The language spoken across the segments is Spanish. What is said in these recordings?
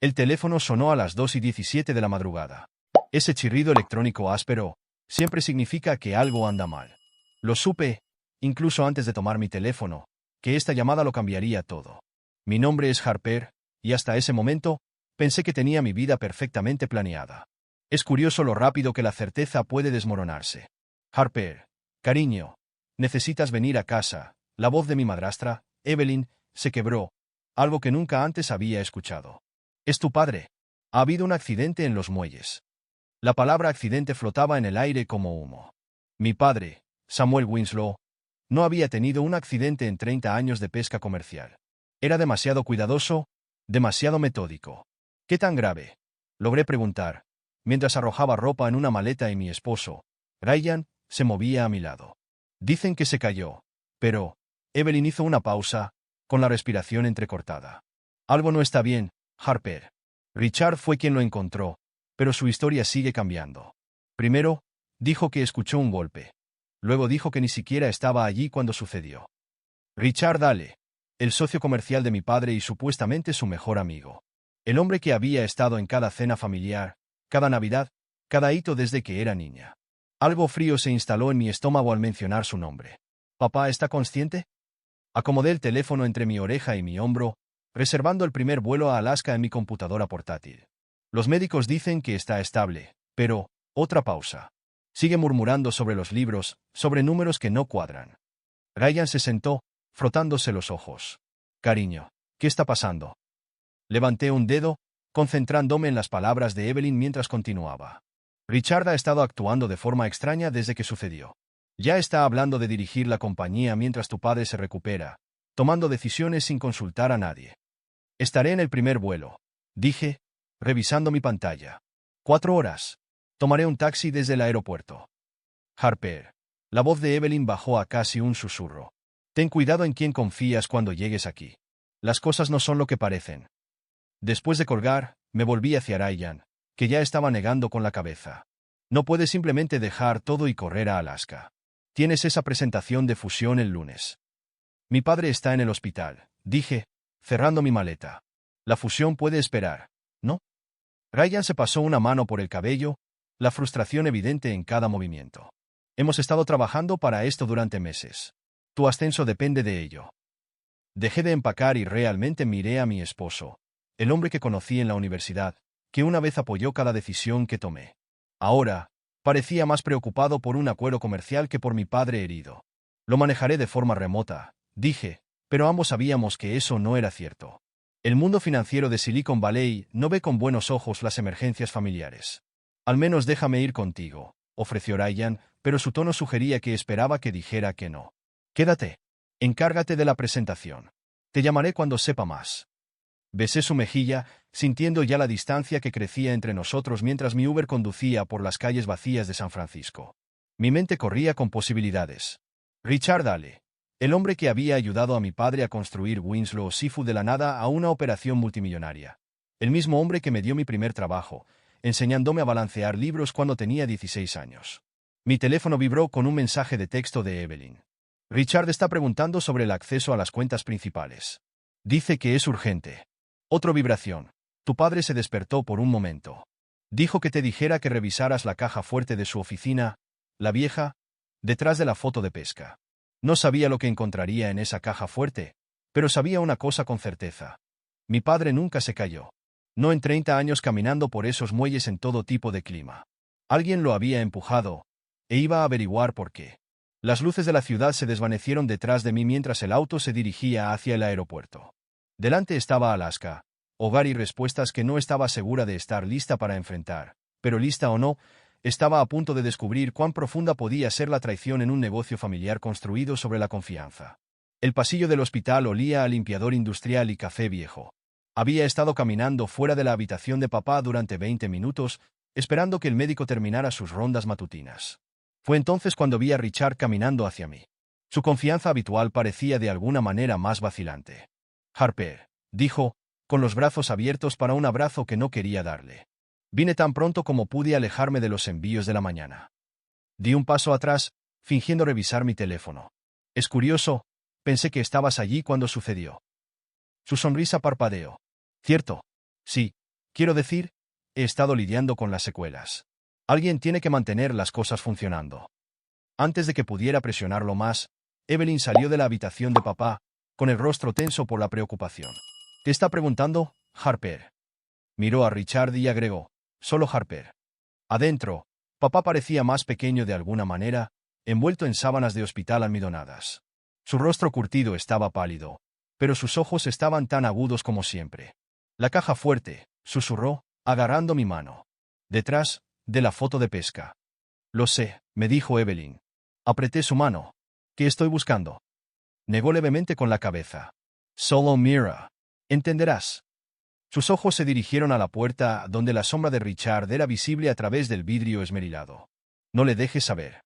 El teléfono sonó a las 2:17 de la madrugada. Ese chirrido electrónico áspero siempre significa que algo anda mal. Lo supe, incluso antes de tomar mi teléfono, que esta llamada lo cambiaría todo. Mi nombre es Harper, y hasta ese momento, pensé que tenía mi vida perfectamente planeada. Es curioso lo rápido que la certeza puede desmoronarse. Harper, cariño, necesitas venir a casa. La voz de mi madrastra, Evelyn, se quebró, algo que nunca antes había escuchado. ¿Es tu padre? Ha habido un accidente en los muelles. La palabra accidente flotaba en el aire como humo. Mi padre, Samuel Winslow, no había tenido un accidente en 30 años de pesca comercial. Era demasiado cuidadoso, demasiado metódico. ¿Qué tan grave? Logré preguntar, mientras arrojaba ropa en una maleta y mi esposo, Ryan, se movía a mi lado. Dicen que se cayó, pero Evelyn hizo una pausa, con la respiración entrecortada. Algo no está bien, Harper. Richard fue quien lo encontró, pero su historia sigue cambiando. Primero, dijo que escuchó un golpe. Luego dijo que ni siquiera estaba allí cuando sucedió. Richard Dale, el socio comercial de mi padre y supuestamente su mejor amigo. El hombre que había estado en cada cena familiar, cada Navidad, cada hito desde que era niña. Algo frío se instaló en mi estómago al mencionar su nombre. ¿Papá está consciente? Acomodé el teléfono entre mi oreja y mi hombro, reservando el primer vuelo a Alaska en mi computadora portátil. Los médicos dicen que está estable, pero, otra pausa. Sigue murmurando sobre los libros, sobre números que no cuadran. Ryan se sentó, frotándose los ojos. Cariño, ¿qué está pasando? Levanté un dedo, concentrándome en las palabras de Evelyn mientras continuaba. Richard ha estado actuando de forma extraña desde que sucedió. Ya está hablando de dirigir la compañía mientras tu padre se recupera, tomando decisiones sin consultar a nadie. Estaré en el primer vuelo, dije, revisando mi pantalla. 4 horas. Tomaré un taxi desde el aeropuerto. Harper. La voz de Evelyn bajó a casi un susurro. Ten cuidado en quién confías cuando llegues aquí. Las cosas no son lo que parecen. Después de colgar, me volví hacia Ryan, que ya estaba negando con la cabeza. No puedes simplemente dejar todo y correr a Alaska. Tienes esa presentación de fusión el lunes. Mi padre está en el hospital, dije, cerrando mi maleta. La fusión puede esperar, ¿no? Ryan se pasó una mano por el cabello, la frustración evidente en cada movimiento. Hemos estado trabajando para esto durante meses. Tu ascenso depende de ello. Dejé de empacar y realmente miré a mi esposo, el hombre que conocí en la universidad, que una vez apoyó cada decisión que tomé. Ahora, parecía más preocupado por un acuerdo comercial que por mi padre herido. Lo manejaré de forma remota, dije, pero ambos sabíamos que eso no era cierto. El mundo financiero de Silicon Valley no ve con buenos ojos las emergencias familiares. Al menos déjame ir contigo, ofreció Ryan, pero su tono sugería que esperaba que dijera que no. Quédate. Encárgate de la presentación. Te llamaré cuando sepa más. Besé su mejilla, sintiendo ya la distancia que crecía entre nosotros mientras mi Uber conducía por las calles vacías de San Francisco. Mi mente corría con posibilidades. Richard Dale, el hombre que había ayudado a mi padre a construir Winslow Seafood de la nada a una operación multimillonaria. El mismo hombre que me dio mi primer trabajo, enseñándome a balancear libros cuando tenía 16 años. Mi teléfono vibró con un mensaje de texto de Evelyn. Richard está preguntando sobre el acceso a las cuentas principales. Dice que es urgente. Otra vibración. Tu padre se despertó por un momento. Dijo que te dijera que revisaras la caja fuerte de su oficina, la vieja, detrás de la foto de pesca. No sabía lo que encontraría en esa caja fuerte, pero sabía una cosa con certeza. Mi padre nunca se cayó. No en 30 años caminando por esos muelles en todo tipo de clima. Alguien lo había empujado, e iba a averiguar por qué. Las luces de la ciudad se desvanecieron detrás de mí mientras el auto se dirigía hacia el aeropuerto. Delante estaba Alaska, hogar y respuestas que no estaba segura de estar lista para enfrentar, pero lista o no, estaba a punto de descubrir cuán profunda podía ser la traición en un negocio familiar construido sobre la confianza. El pasillo del hospital olía a limpiador industrial y café viejo. Había estado caminando fuera de la habitación de papá durante 20 minutos, esperando que el médico terminara sus rondas matutinas. Fue entonces cuando vi a Richard caminando hacia mí. Su confianza habitual parecía de alguna manera más vacilante. Harper, dijo, con los brazos abiertos para un abrazo que no quería darle. Vine tan pronto como pude alejarme de los envíos de la mañana. Di un paso atrás, fingiendo revisar mi teléfono. Es curioso, pensé que estabas allí cuando sucedió. Su sonrisa parpadeó. Cierto. Sí, Quiero decir, he estado lidiando con las secuelas. Alguien tiene que mantener las cosas funcionando. Antes de que pudiera presionarlo más, Evelyn salió de la habitación de papá, con el rostro tenso por la preocupación. ¿Te está preguntando, Harper? Miró a Richard y agregó, solo Harper. Adentro, papá parecía más pequeño de alguna manera, envuelto en sábanas de hospital almidonadas. Su rostro curtido estaba pálido, pero sus ojos estaban tan agudos como siempre. La caja fuerte, susurró, agarrando mi mano. Detrás, de la foto de pesca. Lo sé, me dijo Evelyn. Apreté su mano. ¿Qué estoy buscando? Negó levemente con la cabeza. Solo mira. Entenderás. Sus ojos se dirigieron a la puerta, donde la sombra de Richard era visible a través del vidrio esmerilado. No le dejes saber.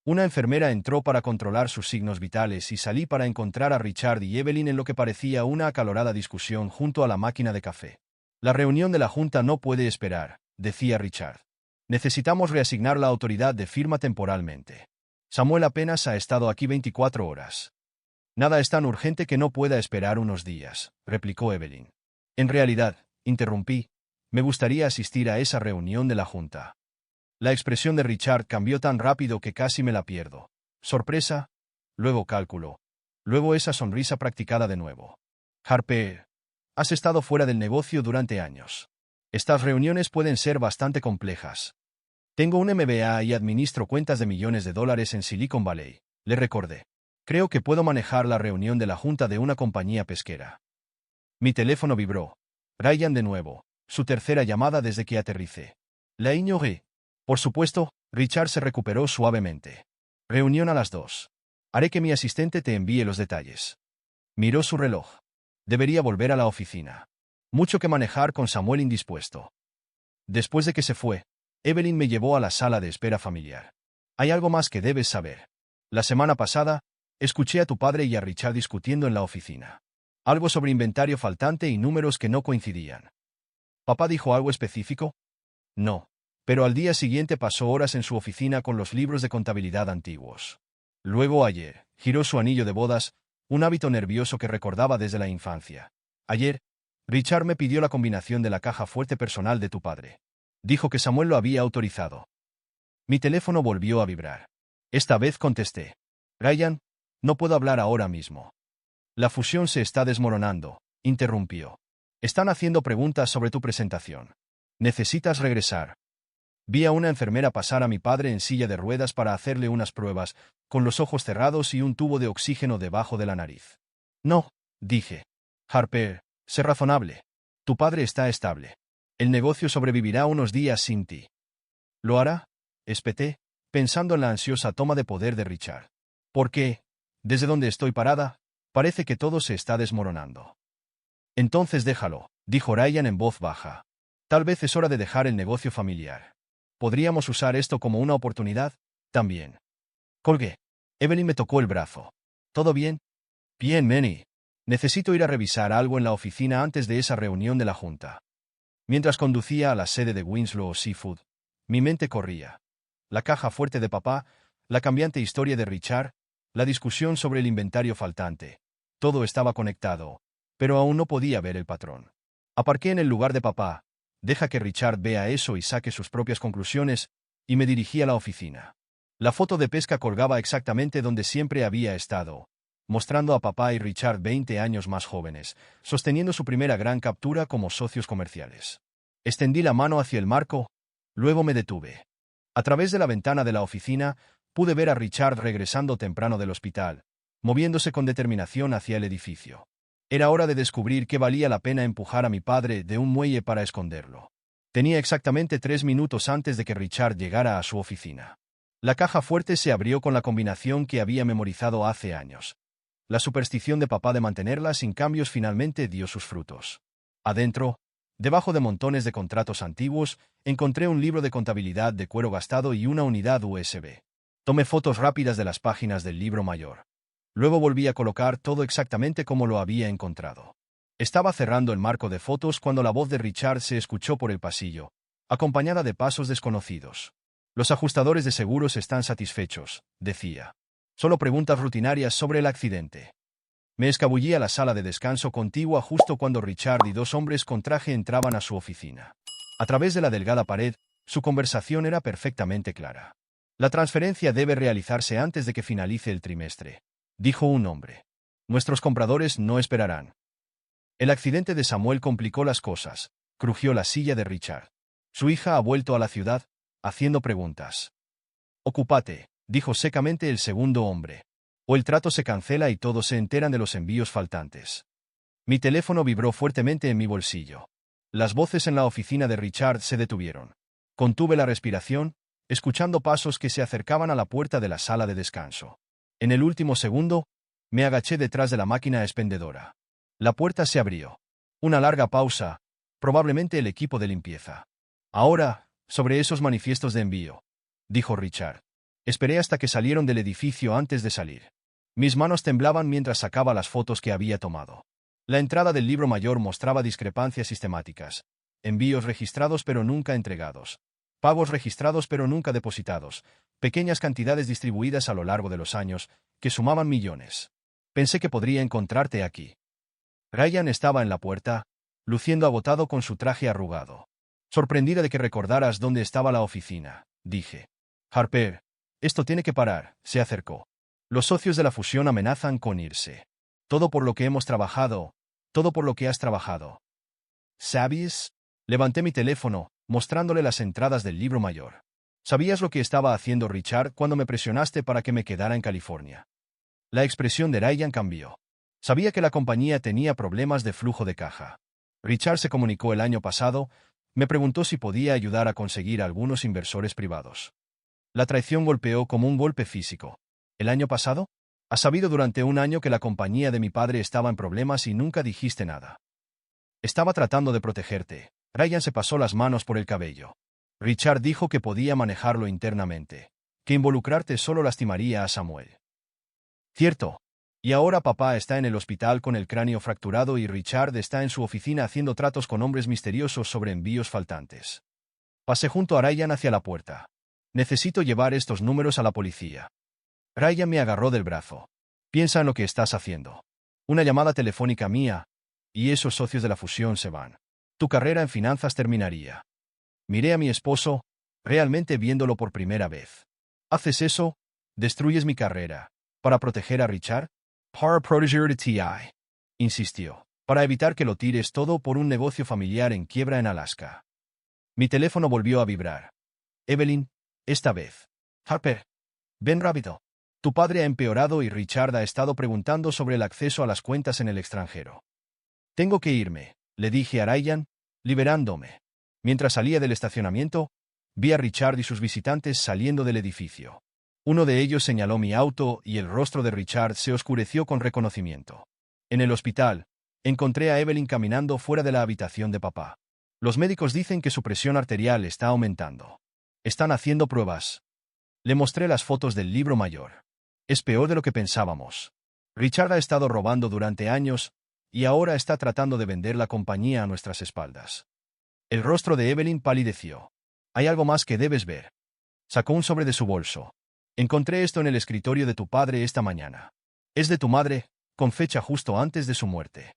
Una enfermera entró para controlar sus signos vitales y salí para encontrar a Richard y Evelyn en lo que parecía una acalorada discusión junto a la máquina de café. La reunión de la Junta no puede esperar, decía Richard. Necesitamos reasignar la autoridad de firma temporalmente. Samuel apenas ha estado aquí 24 horas. Nada es tan urgente que no pueda esperar unos días, replicó Evelyn. En realidad, interrumpí, me gustaría asistir a esa reunión de la Junta. La expresión de Richard cambió tan rápido que casi me la pierdo. Sorpresa, luego cálculo, luego esa sonrisa practicada de nuevo. Harper, has estado fuera del negocio durante años. Estas reuniones pueden ser bastante complejas. Tengo un MBA y administro cuentas de millones de dólares en Silicon Valley, le recordé. Creo que puedo manejar la reunión de la Junta de una compañía pesquera. Mi teléfono vibró. Ryan de nuevo, su tercera llamada desde que aterricé. La ignoré. Por supuesto, Richard se recuperó suavemente. Reunión a las 2. Haré que mi asistente te envíe los detalles. Miró su reloj. Debería volver a la oficina. Mucho que manejar con Samuel indispuesto. Después de que se fue, Evelyn me llevó a la sala de espera familiar. Hay algo más que debes saber. La semana pasada, escuché a tu padre y a Richard discutiendo en la oficina. Algo sobre inventario faltante y números que no coincidían. ¿Papá dijo algo específico? No. Pero al día siguiente pasó horas en su oficina con los libros de contabilidad antiguos. Luego ayer, giró su anillo de bodas, un hábito nervioso que recordaba desde la infancia. Ayer, Richard me pidió la combinación de la caja fuerte personal de tu padre. Dijo que Samuel lo había autorizado. Mi teléfono volvió a vibrar. Esta vez contesté. Ryan, no puedo hablar ahora mismo. La fusión se está desmoronando, interrumpió. Están haciendo preguntas sobre tu presentación. Necesitas regresar. Vi a una enfermera pasar a mi padre en silla de ruedas para hacerle unas pruebas, con los ojos cerrados y un tubo de oxígeno debajo de la nariz. No, dije. Harper, sé razonable. Tu padre está estable. El negocio sobrevivirá unos días sin ti. ¿Lo hará? Espeté, pensando en la ansiosa toma de poder de Richard. ¿Por qué? Desde donde estoy parada, parece que todo se está desmoronando. Entonces déjalo, dijo Ryan en voz baja. Tal vez es hora de dejar el negocio familiar. ¿Podríamos usar esto como una oportunidad? También. Colgué. Evelyn me tocó el brazo. ¿Todo bien? Bien, Manny. Necesito ir a revisar algo en la oficina antes de esa reunión de la Junta. Mientras conducía a la sede de Winslow Seafood, mi mente corría. La caja fuerte de papá, la cambiante historia de Richard, la discusión sobre el inventario faltante. Todo estaba conectado, pero aún no podía ver el patrón. Aparqué en el lugar de papá. Deja que Richard vea eso y saque sus propias conclusiones, y me dirigí a la oficina. La foto de pesca colgaba exactamente donde siempre había estado, mostrando a papá y Richard 20 años más jóvenes, sosteniendo su primera gran captura como socios comerciales. Extendí la mano hacia el marco, luego me detuve. A través de la ventana de la oficina, pude ver a Richard regresando temprano del hospital, moviéndose con determinación hacia el edificio. Era hora de descubrir que valía la pena empujar a mi padre de un muelle para esconderlo. Tenía exactamente 3 minutos antes de que Richard llegara a su oficina. La caja fuerte se abrió con la combinación que había memorizado hace años. La superstición de papá de mantenerla sin cambios finalmente dio sus frutos. Adentro, debajo de montones de contratos antiguos, encontré un libro de contabilidad de cuero gastado y una unidad USB. Tomé fotos rápidas de las páginas del libro mayor. Luego volví a colocar todo exactamente como lo había encontrado. Estaba cerrando el marco de fotos cuando la voz de Richard se escuchó por el pasillo, acompañada de pasos desconocidos. Los ajustadores de seguros están satisfechos, decía. Solo preguntas rutinarias sobre el accidente. Me escabullí a la sala de descanso contigua justo cuando Richard y dos hombres con traje entraban a su oficina. A través de la delgada pared, su conversación era perfectamente clara. La transferencia debe realizarse antes de que finalice el trimestre, dijo un hombre. Nuestros compradores no esperarán. El accidente de Samuel complicó las cosas, crujió la silla de Richard. Su hija ha vuelto a la ciudad, haciendo preguntas. Ocúpate, dijo secamente el segundo hombre. O el trato se cancela y todos se enteran de los envíos faltantes. Mi teléfono vibró fuertemente en mi bolsillo. Las voces en la oficina de Richard se detuvieron. Contuve la respiración, escuchando pasos que se acercaban a la puerta de la sala de descanso. En el último segundo, me agaché detrás de la máquina expendedora. La puerta se abrió. Una larga pausa, probablemente el equipo de limpieza. Ahora, sobre esos manifiestos de envío, dijo Richard. Esperé hasta que salieron del edificio antes de salir. Mis manos temblaban mientras sacaba las fotos que había tomado. La entrada del libro mayor mostraba discrepancias sistemáticas. Envíos registrados pero nunca entregados. Pagos registrados pero nunca depositados. Pequeñas cantidades distribuidas a lo largo de los años, que sumaban millones. Pensé que podría encontrarte aquí. Ryan estaba en la puerta, luciendo agotado con su traje arrugado. Sorprendida de que recordaras dónde estaba la oficina, dije. Harper, esto tiene que parar, se acercó. Los socios de la fusión amenazan con irse. Todo por lo que hemos trabajado, todo por lo que has trabajado. ¿Sabes? Levanté mi teléfono, mostrándole las entradas del libro mayor. ¿Sabías lo que estaba haciendo Richard cuando me presionaste para que me quedara en California? La expresión de Ryan cambió. Sabía que la compañía tenía problemas de flujo de caja. Richard se comunicó el año pasado, me preguntó si podía ayudar a conseguir a algunos inversores privados. La traición golpeó como un golpe físico. ¿El año pasado? Has sabido durante un año que la compañía de mi padre estaba en problemas y nunca dijiste nada. Estaba tratando de protegerte. Ryan se pasó las manos por el cabello. Richard dijo que podía manejarlo internamente, que involucrarte solo lastimaría a Samuel. Cierto. Y ahora papá está en el hospital con el cráneo fracturado y Richard está en su oficina haciendo tratos con hombres misteriosos sobre envíos faltantes. Pasé junto a Ryan hacia la puerta. Necesito llevar estos números a la policía. Ryan me agarró del brazo. Piensa en lo que estás haciendo. Una llamada telefónica mía, y esos socios de la fusión se van. Tu carrera en finanzas terminaría. Miré a mi esposo, realmente viéndolo por primera vez. ¿Haces eso? ¿Destruyes mi carrera? ¿Para proteger a Richard? Para proteger a T.I., insistió. Para evitar que lo tires todo por un negocio familiar en quiebra en Alaska. Mi teléfono volvió a vibrar. Evelyn, esta vez. Harper. Ven rápido. Tu padre ha empeorado y Richard ha estado preguntando sobre el acceso a las cuentas en el extranjero. Tengo que irme, le dije a Ryan, liberándome. Mientras salía del estacionamiento, vi a Richard y sus visitantes saliendo del edificio. Uno de ellos señaló mi auto y el rostro de Richard se oscureció con reconocimiento. En el hospital, encontré a Evelyn caminando fuera de la habitación de papá. Los médicos dicen que su presión arterial está aumentando. Están haciendo pruebas. Le mostré las fotos del libro mayor. Es peor de lo que pensábamos. Richard ha estado robando durante años, y ahora está tratando de vender la compañía a nuestras espaldas. El rostro de Evelyn palideció. Hay algo más que debes ver. Sacó un sobre de su bolso. Encontré esto en el escritorio de tu padre esta mañana. Es de tu madre, con fecha justo antes de su muerte.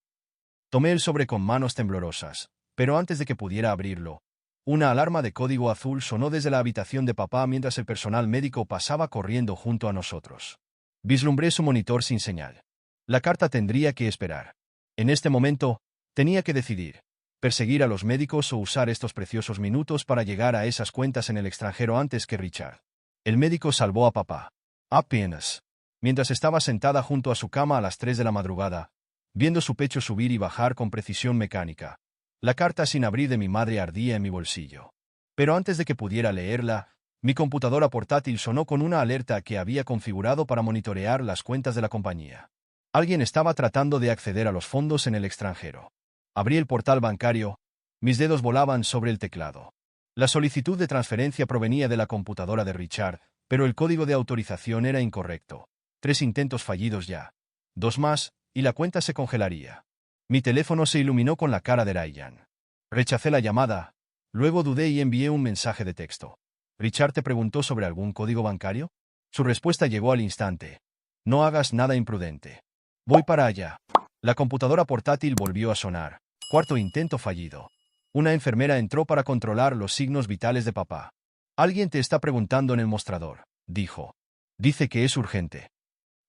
Tomé el sobre con manos temblorosas, pero antes de que pudiera abrirlo, una alarma de código azul sonó desde la habitación de papá mientras el personal médico pasaba corriendo junto a nosotros. Vislumbré su monitor sin señal. La carta tendría que esperar. En este momento, tenía que decidir, perseguir a los médicos o usar estos preciosos minutos para llegar a esas cuentas en el extranjero antes que Richard. El médico salvó a papá. Apenas. Mientras estaba sentada junto a su cama a las 3 de la madrugada, viendo su pecho subir y bajar con precisión mecánica. La carta sin abrir de mi madre ardía en mi bolsillo. Pero antes de que pudiera leerla, mi computadora portátil sonó con una alerta que había configurado para monitorear las cuentas de la compañía. Alguien estaba tratando de acceder a los fondos en el extranjero. Abrí el portal bancario, mis dedos volaban sobre el teclado. La solicitud de transferencia provenía de la computadora de Richard, pero el código de autorización era incorrecto. 3 intentos fallidos ya. 2 más, y la cuenta se congelaría. Mi teléfono se iluminó con la cara de Ryan. Rechacé la llamada, luego dudé y envié un mensaje de texto. ¿Richard te preguntó sobre algún código bancario? Su respuesta llegó al instante. No hagas nada imprudente. Voy para allá. La computadora portátil volvió a sonar. Cuarto intento fallido. Una enfermera entró para controlar los signos vitales de papá. Alguien te está preguntando en el mostrador, dijo. Dice que es urgente.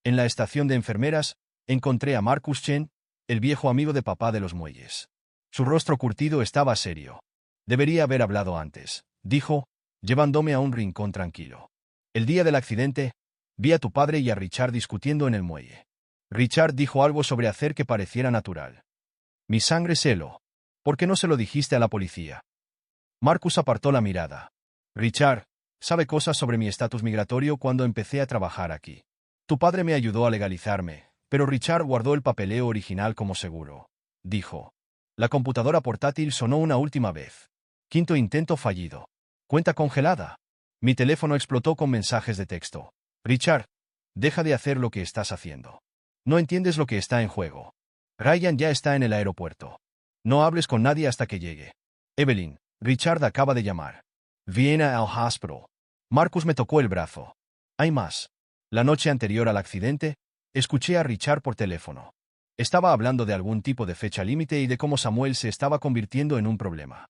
En la estación de enfermeras, encontré a Marcus Chen, el viejo amigo de papá de los muelles. Su rostro curtido estaba serio. Debería haber hablado antes, dijo, llevándome a un rincón tranquilo. El día del accidente, vi a tu padre y a Richard discutiendo en el muelle. Richard dijo algo sobre hacer que pareciera natural. Mi sangre se heló. ¿Por qué no se lo dijiste a la policía? Marcus apartó la mirada. Richard sabe cosas sobre mi estatus migratorio cuando empecé a trabajar aquí. Tu padre me ayudó a legalizarme, pero Richard guardó el papeleo original como seguro. Dijo. La computadora portátil sonó una última vez. Quinto intento fallido. Cuenta congelada. Mi teléfono explotó con mensajes de texto. Richard, deja de hacer lo que estás haciendo. No entiendes lo que está en juego. Ryan ya está en el aeropuerto. No hables con nadie hasta que llegue. Evelyn, Richard acaba de llamar. Viene al hospital. Marcus me tocó el brazo. Hay más. La noche anterior al accidente, escuché a Richard por teléfono. Estaba hablando de algún tipo de fecha límite y de cómo Samuel se estaba convirtiendo en un problema.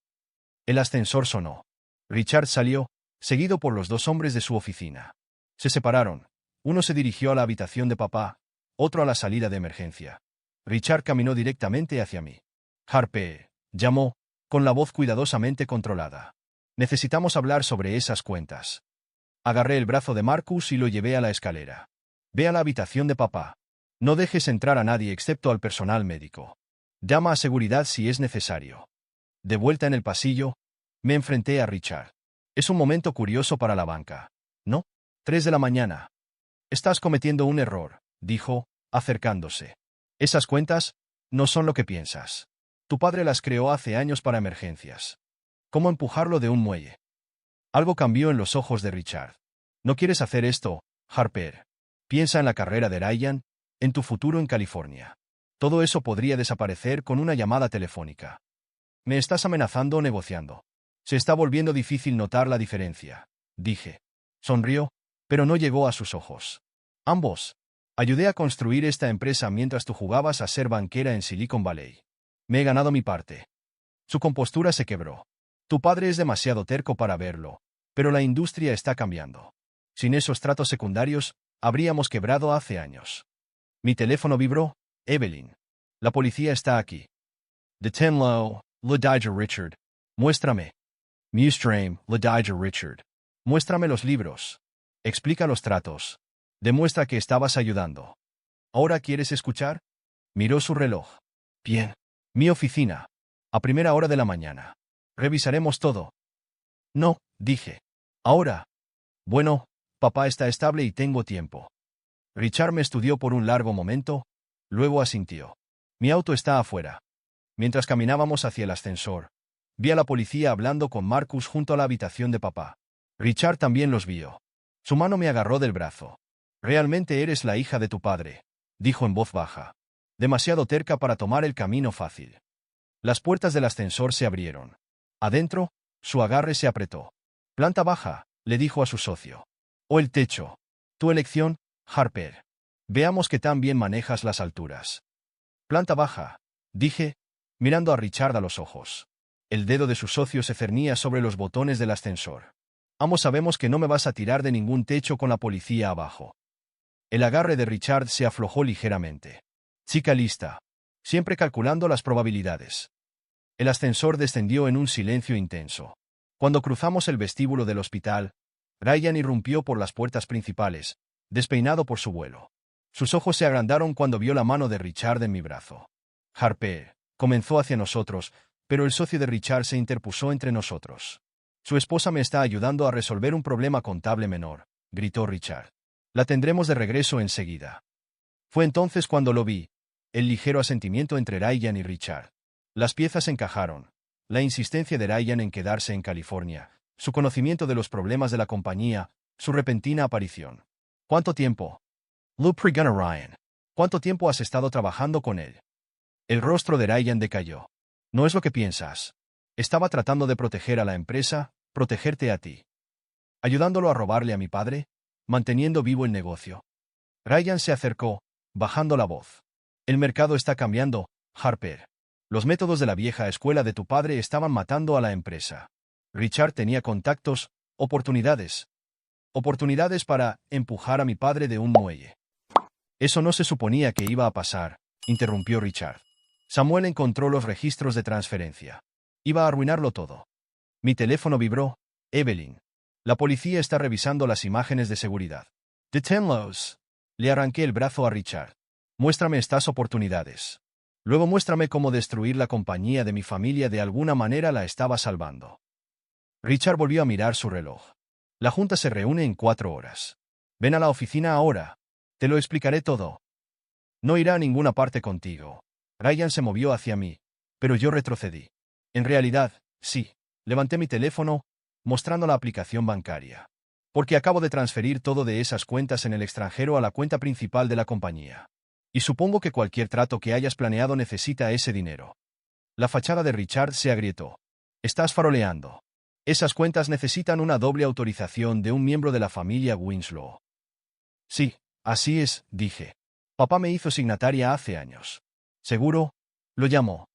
El ascensor sonó. Richard salió, seguido por los dos hombres de su oficina. Se separaron. Uno se dirigió a la habitación de papá, otro a la salida de emergencia. Richard caminó directamente hacia mí. Harpe, llamó, con la voz cuidadosamente controlada. Necesitamos hablar sobre esas cuentas. Agarré el brazo de Marcus y lo llevé a la escalera. Ve a la habitación de papá. No dejes entrar a nadie excepto al personal médico. Llama a seguridad si es necesario. De vuelta en el pasillo, me enfrenté a Richard. Es un momento curioso para la banca, ¿no? 3 de la mañana. Estás cometiendo un error, dijo, acercándose. Esas cuentas no son lo que piensas. Tu padre las creó hace años para emergencias. ¿Cómo empujarlo de un muelle? Algo cambió en los ojos de Richard. No quieres hacer esto, Harper. Piensa en la carrera de Ryan, en tu futuro en California. Todo eso podría desaparecer con una llamada telefónica. Me estás amenazando o negociando. Se está volviendo difícil notar la diferencia, dije. Sonrió, pero no llegó a sus ojos. Ambos. Ayudé a construir esta empresa mientras tú jugabas a ser banquera en Silicon Valley. Me he ganado mi parte. Su compostura se quebró. Tu padre es demasiado terco para verlo, pero la industria está cambiando. Sin esos tratos secundarios, habríamos quebrado hace años. Mi teléfono vibró. Evelyn. La policía está aquí. Deténlo, Ledija Richard. Muéstrame. Mustream, Ledija Richard. Muéstrame los libros. Explica los tratos. Demuestra que estabas ayudando. ¿Ahora quieres escuchar? Miró su reloj. Bien. Mi oficina. A primera hora de la mañana. Revisaremos todo. No, dije. Ahora. Bueno, papá está estable y tengo tiempo. Richard me estudió por un largo momento, luego asintió. Mi auto está afuera. Mientras caminábamos hacia el ascensor, vi a la policía hablando con Marcus junto a la habitación de papá. Richard también los vio. Su mano me agarró del brazo. Realmente eres la hija de tu padre, dijo en voz baja. Demasiado terca para tomar el camino fácil. Las puertas del ascensor se abrieron. Adentro, su agarre se apretó. Planta baja, le dijo a su socio. O el techo. Tu elección, Harper. Veamos que tan bien manejas las alturas. Planta baja, dije, mirando a Richard a los ojos. El dedo de su socio se cernía sobre los botones del ascensor. Ambos sabemos que no me vas a tirar de ningún techo con la policía abajo. El agarre de Richard se aflojó ligeramente. Chica lista. Siempre calculando las probabilidades. El ascensor descendió en un silencio intenso. Cuando cruzamos el vestíbulo del hospital, Ryan irrumpió por las puertas principales, despeinado por su vuelo. Sus ojos se agrandaron cuando vio la mano de Richard en mi brazo. Harper comenzó hacia nosotros, pero el socio de Richard se interpuso entre nosotros. Su esposa me está ayudando a resolver un problema contable menor, gritó Richard. La tendremos de regreso enseguida. Fue entonces cuando lo vi, el ligero asentimiento entre Ryan y Richard. Las piezas encajaron. La insistencia de Ryan en quedarse en California, su conocimiento de los problemas de la compañía, su repentina aparición. ¿Cuánto tiempo? Lou Prigana Ryan. ¿Cuánto tiempo has estado trabajando con él? El rostro de Ryan decayó. No es lo que piensas. Estaba tratando de proteger a la empresa, protegerte a ti. Ayudándolo a robarle a mi padre, manteniendo vivo el negocio. Ryan se acercó, bajando la voz. El mercado está cambiando, Harper. Los métodos de la vieja escuela de tu padre estaban matando a la empresa. Richard tenía contactos, oportunidades. Oportunidades para empujar a mi padre de un muelle. Eso no se suponía que iba a pasar, interrumpió Richard. Samuel encontró los registros de transferencia. Iba a arruinarlo todo. Mi teléfono vibró. Evelyn. La policía está revisando las imágenes de seguridad. Deténlos. Le arranqué el brazo a Richard. Muéstrame estas oportunidades. Luego muéstrame cómo destruir la compañía de mi familia de alguna manera la estaba salvando. Richard volvió a mirar su reloj. La junta se reúne en 4 horas. Ven a la oficina ahora. Te lo explicaré todo. No irá a ninguna parte contigo. Ryan se movió hacia mí, pero yo retrocedí. En realidad, sí. Levanté mi teléfono, mostrando la aplicación bancaria. Porque acabo de transferir todo de esas cuentas en el extranjero a la cuenta principal de la compañía. Y supongo que cualquier trato que hayas planeado necesita ese dinero. La fachada de Richard se agrietó. Estás faroleando. Esas cuentas necesitan una doble autorización de un miembro de la familia Winslow. Sí, así es, dije. Papá me hizo signataria hace años. ¿Seguro? Lo llamó.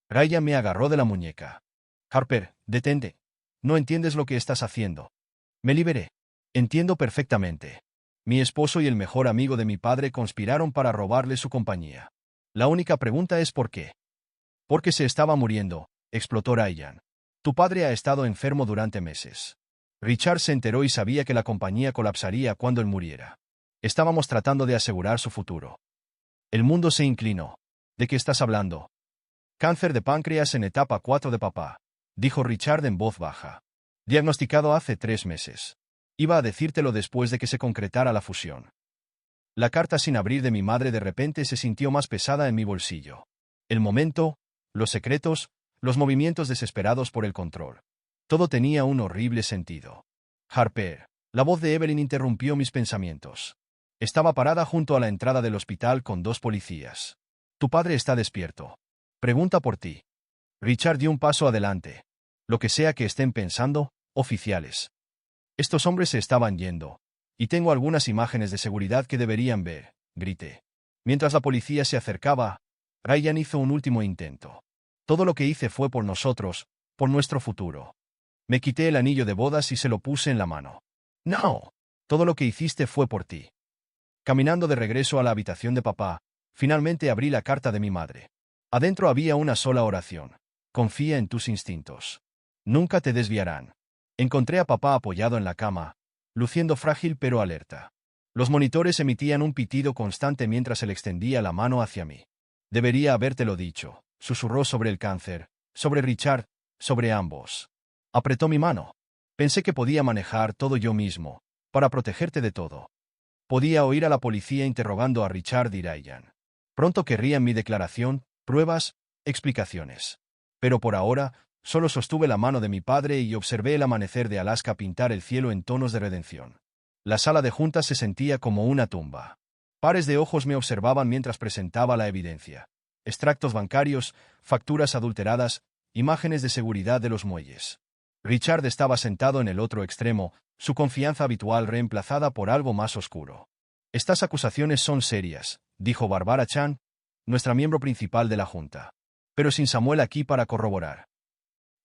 Ryan me agarró de la muñeca. Harper, detente. No entiendes lo que estás haciendo. Me liberé. Entiendo perfectamente. Mi esposo y el mejor amigo de mi padre conspiraron para robarle su compañía. La única pregunta es ¿por qué? Porque se estaba muriendo, explotó Ryan. Tu padre ha estado enfermo durante meses. Richard se enteró y sabía que la compañía colapsaría cuando él muriera. Estábamos tratando de asegurar su futuro. El mundo se inclinó. ¿De qué estás hablando? Cáncer de páncreas en etapa 4 de papá, dijo Richard en voz baja. Diagnosticado hace 3 meses. Iba a decírtelo después de que se concretara la fusión. La carta sin abrir de mi madre de repente se sintió más pesada en mi bolsillo. El momento, los secretos, los movimientos desesperados por el control. Todo tenía un horrible sentido. Harper. La voz de Evelyn interrumpió mis pensamientos. Estaba parada junto a la entrada del hospital con 2 policías. Tu padre está despierto. Pregunta por ti. Richard dio un paso adelante. Lo que sea que estén pensando, oficiales. Estos hombres se estaban yendo. Y tengo algunas imágenes de seguridad que deberían ver, grité. Mientras la policía se acercaba, Ryan hizo un último intento. Todo lo que hice fue por nosotros, por nuestro futuro. Me quité el anillo de bodas y se lo puse en la mano. No. Todo lo que hiciste fue por ti. Caminando de regreso a la habitación de papá, finalmente abrí la carta de mi madre. Adentro había una sola oración. Confía en tus instintos. Nunca te desviarán. Encontré a papá apoyado en la cama, luciendo frágil pero alerta. Los monitores emitían un pitido constante mientras él extendía la mano hacia mí. Debería habértelo dicho, susurró sobre el cáncer, sobre Richard, sobre ambos. Apretó mi mano. Pensé que podía manejar todo yo mismo, para protegerte de todo. Podía oír a la policía interrogando a Richard y Ryan. Pronto querrían mi declaración, pruebas, explicaciones. Pero por ahora, solo sostuve la mano de mi padre y observé el amanecer de Alaska pintar el cielo en tonos de redención. La sala de juntas se sentía como una tumba. Pares de ojos me observaban mientras presentaba la evidencia. Extractos bancarios, facturas adulteradas, imágenes de seguridad de los muelles. Richard estaba sentado en el otro extremo, su confianza habitual reemplazada por algo más oscuro. Estas acusaciones son serias, dijo Barbara Chan, nuestra miembro principal de la junta. Pero sin Samuel aquí para corroborar.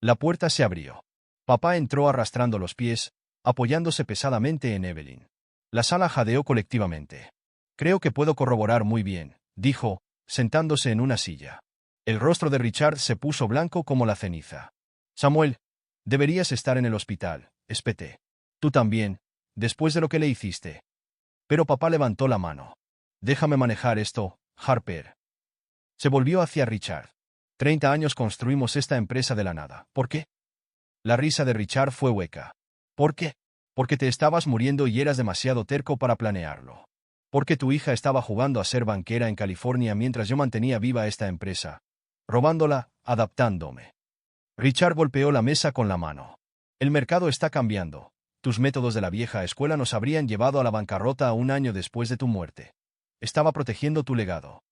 La puerta se abrió. Papá entró arrastrando los pies, apoyándose pesadamente en Evelyn. La sala jadeó colectivamente. Creo que puedo corroborar muy bien, dijo, sentándose en una silla. El rostro de Richard se puso blanco como la ceniza. Samuel, deberías estar en el hospital, espeté. Tú también, después de lo que le hiciste. Pero papá levantó la mano. Déjame manejar esto, Harper. Se volvió hacia Richard. 30 años construimos esta empresa de la nada. ¿Por qué? La risa de Richard fue hueca. ¿Por qué? Porque te estabas muriendo y eras demasiado terco para planearlo. Porque tu hija estaba jugando a ser banquera en California mientras yo mantenía viva esta empresa. Robándola, adaptándome. Richard golpeó la mesa con la mano. El mercado está cambiando. Tus métodos de la vieja escuela nos habrían llevado a la bancarrota 1 año después de tu muerte. Estaba protegiendo tu legado.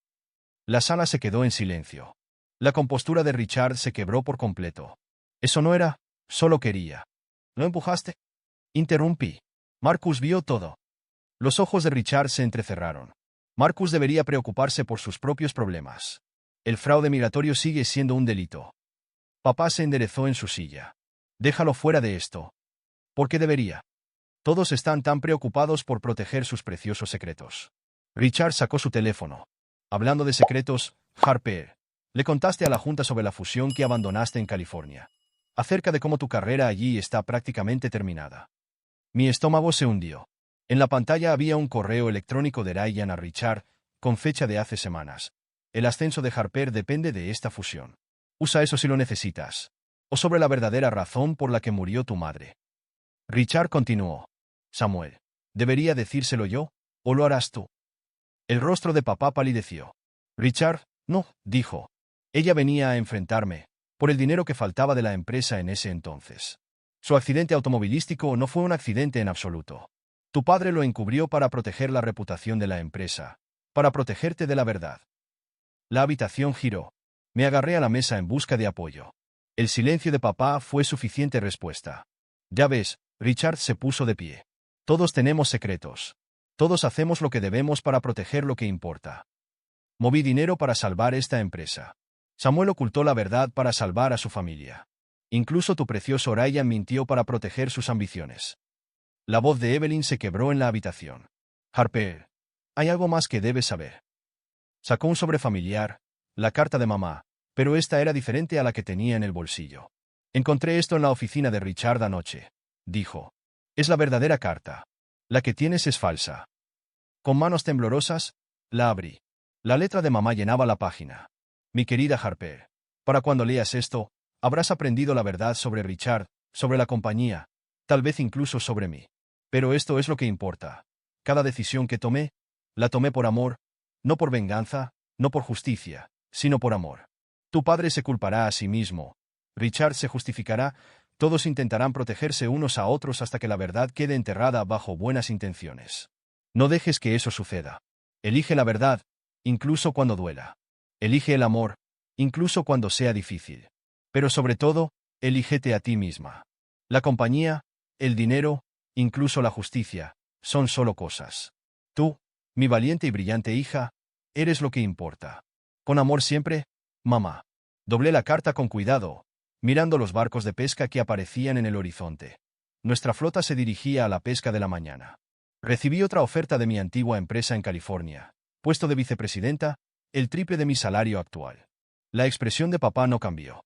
La sala se quedó en silencio. La compostura de Richard se quebró por completo. Eso no era, solo quería. ¿Lo empujaste? Interrumpí. Marcus vio todo. Los ojos de Richard se entrecerraron. Marcus debería preocuparse por sus propios problemas. El fraude migratorio sigue siendo un delito. Papá se enderezó en su silla. Déjalo fuera de esto. ¿Por qué debería? Todos están tan preocupados por proteger sus preciosos secretos. Richard sacó su teléfono. Hablando de secretos, Harper, le contaste a la Junta sobre la fusión que abandonaste en California. Acerca de cómo tu carrera allí está prácticamente terminada. Mi estómago se hundió. En la pantalla había un correo electrónico de Ryan a Richard, con fecha de hace semanas. El ascenso de Harper depende de esta fusión. Usa eso si lo necesitas. O sobre la verdadera razón por la que murió tu madre. Richard continuó. Samuel, ¿debería decírselo yo, o lo harás tú? El rostro de papá palideció. Richard, no, dijo. Ella venía a enfrentarme, por el dinero que faltaba de la empresa en ese entonces. Su accidente automovilístico no fue un accidente en absoluto. Tu padre lo encubrió para proteger la reputación de la empresa, para protegerte de la verdad. La habitación giró. Me agarré a la mesa en busca de apoyo. El silencio de papá fue suficiente respuesta. Ya ves, Richard se puso de pie. Todos tenemos secretos. Todos hacemos lo que debemos para proteger lo que importa. Moví dinero para salvar esta empresa. Samuel ocultó la verdad para salvar a su familia. Incluso tu precioso Ryan mintió para proteger sus ambiciones. La voz de Evelyn se quebró en la habitación. Harper, hay algo más que debes saber. Sacó un sobre familiar, la carta de mamá, pero esta era diferente a la que tenía en el bolsillo. Encontré esto en la oficina de Richard anoche, dijo. Es la verdadera carta. La que tienes es falsa. Con manos temblorosas, la abrí. La letra de mamá llenaba la página. Mi querida Harper, para cuando leas esto, habrás aprendido la verdad sobre Richard, sobre la compañía, tal vez incluso sobre mí. Pero esto es lo que importa. Cada decisión que tomé, la tomé por amor, no por venganza, no por justicia, sino por amor. Tu padre se culpará a sí mismo. Richard se justificará. Todos intentarán protegerse unos a otros hasta que la verdad quede enterrada bajo buenas intenciones. No dejes que eso suceda. Elige la verdad, incluso cuando duela. Elige el amor, incluso cuando sea difícil. Pero sobre todo, elígete a ti misma. La compañía, el dinero, incluso la justicia, son solo cosas. Tú, mi valiente y brillante hija, eres lo que importa. Con amor siempre, mamá. Doblé la carta con cuidado, mirando los barcos de pesca que aparecían en el horizonte. Nuestra flota se dirigía a la pesca de la mañana. Recibí otra oferta de mi antigua empresa en California, puesto de vicepresidenta, el triple de mi salario actual. La expresión de papá no cambió.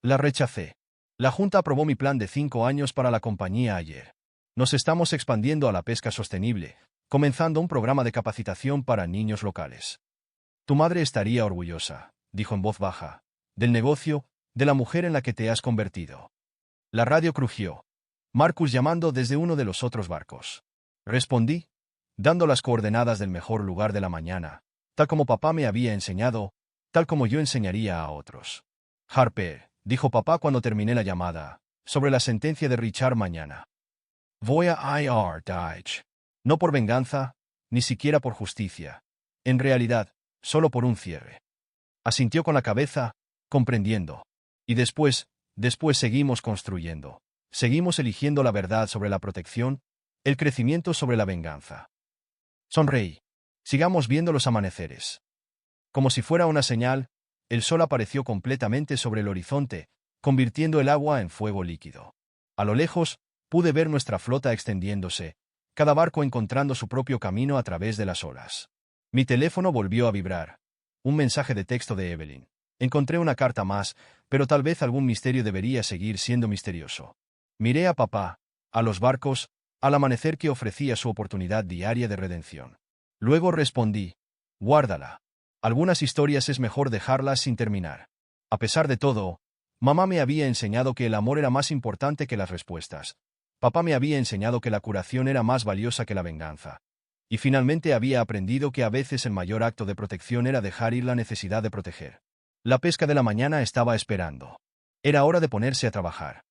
La rechacé. La Junta aprobó mi plan de 5 años para la compañía ayer. Nos estamos expandiendo a la pesca sostenible, comenzando un programa de capacitación para niños locales. Tu madre estaría orgullosa, dijo en voz baja, del negocio, de la mujer en la que te has convertido. La radio crujió. Marcus llamando desde uno de los otros barcos. Respondí, dando las coordenadas del mejor lugar de la mañana, tal como papá me había enseñado, tal como yo enseñaría a otros. Harper, dijo papá cuando terminé la llamada, sobre la sentencia de Richard mañana. Voy a ir, Dodge. No por venganza, ni siquiera por justicia. En realidad, solo por un cierre. Asintió con la cabeza, comprendiendo. Y después seguimos construyendo. Seguimos eligiendo la verdad sobre la protección, el crecimiento sobre la venganza. Sonreí. Sigamos viendo los amaneceres. Como si fuera una señal, el sol apareció completamente sobre el horizonte, convirtiendo el agua en fuego líquido. A lo lejos, pude ver nuestra flota extendiéndose, cada barco encontrando su propio camino a través de las olas. Mi teléfono volvió a vibrar. Un mensaje de texto de Evelyn. Encontré una carta más, pero tal vez algún misterio debería seguir siendo misterioso. Miré a papá, a los barcos, al amanecer que ofrecía su oportunidad diaria de redención. Luego respondí, guárdala. Algunas historias es mejor dejarlas sin terminar. A pesar de todo, mamá me había enseñado que el amor era más importante que las respuestas. Papá me había enseñado que la curación era más valiosa que la venganza. Y finalmente había aprendido que a veces el mayor acto de protección era dejar ir la necesidad de proteger. La pesca de la mañana estaba esperando. Era hora de ponerse a trabajar.